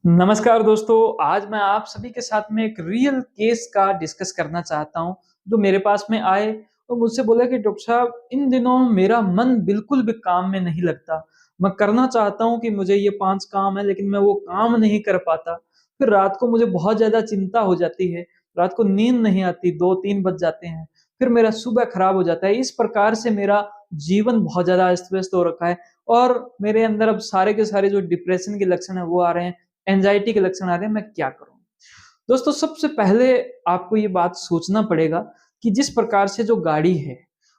नमस्कार दोस्तों, आज मैं आप सभी के साथ में एक रियल केस का डिस्कस करना चाहता हूँ, जो मेरे पास में आए और मुझसे बोले कि डॉक्टर साहब इन दिनों मेरा मन बिल्कुल भी काम में नहीं लगता। मैं करना चाहता हूँ कि मुझे ये 5 काम है लेकिन मैं वो काम नहीं कर पाता। फिर रात को मुझे बहुत ज़्यादा चिंता हो जाती है, रात को नींद नहीं आती, 2-3 बज जाते हैं। फिर मेरा सुबह खराब हो जाता है। इस प्रकार से मेरा जीवन बहुत ज़्यादा अस्त-व्यस्त हो रखा है और मेरे अंदर अब सारे के सारे जो डिप्रेशन के लक्षण हैं वो आ रहे हैं। एंग्जायटी के लक्षण आ रहे हैं, मैं क्या करूँ? दोस्तों सबसे पहले आपको ये बात सोचना पड़ेगा कि जिस प्रकार से जो गाड़ी है,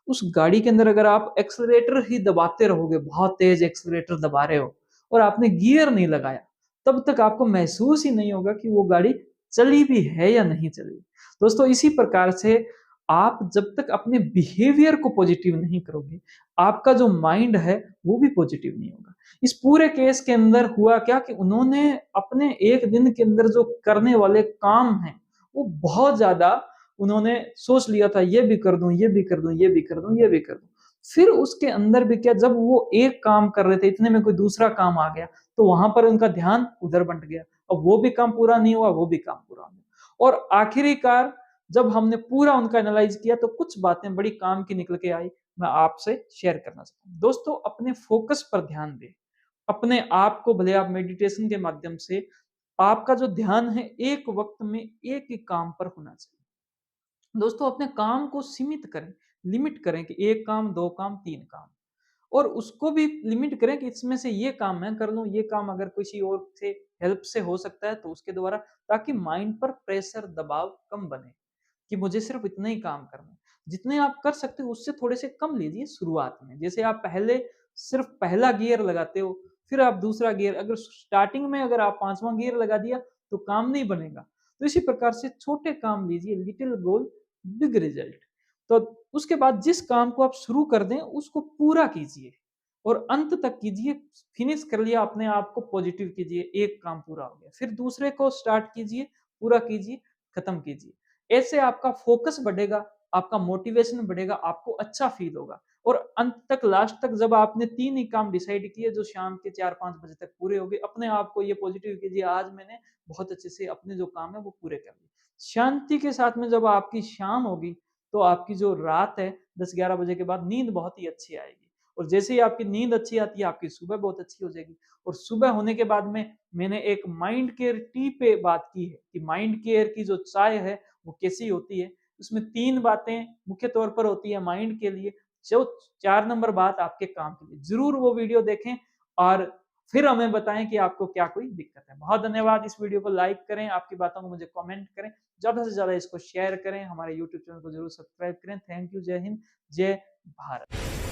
उस गाड़ी के अंदर अगर आप एक्सेलरेटर ही दबाते रहोगे, बहुत तेज़ एक्सेलरेटर दबा रहे हो और आपने गियर नहीं लगाया, तब तक आपको महसूस ही नहीं होगा कि वो गाड़ी चली भी है या नहीं चली। दोस्तों इसी प्रकार से आप जब तक अपने बिहेवियर को पॉजिटिव नहीं करोगे, आपका जो माइंड है, वो भी पॉजिटिव नहीं होगा। इस पूरे केस के अंदर हुआ क्या कि उन्होंने अपने 1 दिन के अंदर जो करने वाले काम हैं, वो बहुत ज़्यादा उन्होंने सोच लिया था, ये भी कर दूँ, ये भी कर दूँ, ये भी कर दूँ, ये भी कर दूँ। फिर उसके अंदर भी क्या जब वो एक काम कर रहे थे, इतने में कोई दूसरा काम आ गया, तो वहाँ पर उनका ध्यान उधर बँट गया। अब वो भी काम पूरा नहीं हुआ, वो भी काम पूरा हो गया। और आखिरकार जब हमने पूरा उनका एनालाइज़ किया, तो कुछ बातें बड़ी काम की निकल के आई, मैं आपसे शेयर करना चाहता हूँ। दोस्तों अपने फ़ोकस पर ध्यान दें। अपने आप को भले आप मेडिटेशन के माध्यम से आपका जो ध्यान है एक वक़्त में एक ही काम पर होना चाहिए। दोस्तों अपने काम को सीमित करें, लिमिट करें कि 1 काम, 2 काम, 3 काम और उसको भी लिमिट करें कि इसमें से ये काम मैं कर लूँ, ये काम अगर किसी और से हेल्प से हो सकता है तो उसके द्वारा ताकि माइंड पर प्रेशर, दबाव कम बने कि मुझे सिर्फ़ इतना ही काम करना है। जितने आप कर सकते हो उससे थोड़े से कम लीजिए शुरुआत में। जैसे आप पहले सिर्फ़ पहला गियर लगाते हो, फिर आप दूसरा गियर अगर स्टार्टिंग में अगर आप 5वाँ गियर लगा दिया तो काम नहीं बनेगा। तो इसी प्रकार से छोटे काम लीजिए, लिटिल गोल बिग रिजल्ट। तो उसके बाद जिस काम को आप शुरू कर दें उसको पूरा कीजिए और अंत तक कीजिए, फिनिश कर लिया अपने आप को पॉजिटिव कीजिए, एक काम पूरा हो गया। फिर दूसरे को स्टार्ट कीजिए, पूरा कीजिए, खत्म कीजिए। ऐसे आपका फोकस बढ़ेगा, आपका मोटिवेशन बढ़ेगा, आपको अच्छा फ़ील होगा और अंत तक लास्ट तक जब आपने 3 ही काम डिसाइड किए जो शाम के 4-5 बजे तक पूरे हो गए, अपने आप को ये पॉजिटिव कीजिए आज मैंने बहुत अच्छे से अपने जो काम है वो पूरे कर लिए। शांति के साथ में जब आपकी शाम होगी, तो आपकी जो रात है 10-11 बजे के बाद नींद बहुत ही अच्छी आएगी और जैसे ही आपकी नींद अच्छी आती है, आपकी सुबह बहुत अच्छी हो जाएगी और सुबह होने के बाद में मैंने एक माइंड केयर टी पे बात की है कि माइंड केयर की जो चाय है, वो कैसी होती है। उसमें 3 बातें मुख्य तौर पर होती है माइंड के लिए, जो 4 नंबर बात आपके काम के लिए। ज़रूर वो वीडियो देखें और फिर हमें बताएँ कि आपको क्या कोई दिक्कत है। बहुत धन्यवाद, इस वीडियो को लाइक करें, आपकी बातों को मुझे कमेंट करें, ज़्यादा से ज़्यादा इसको शेयर करें, हमारे यूट्यूब चैनल को ज़रूर सब्सक्राइब करें। थैंक यू, जय हिंद, जय भारत।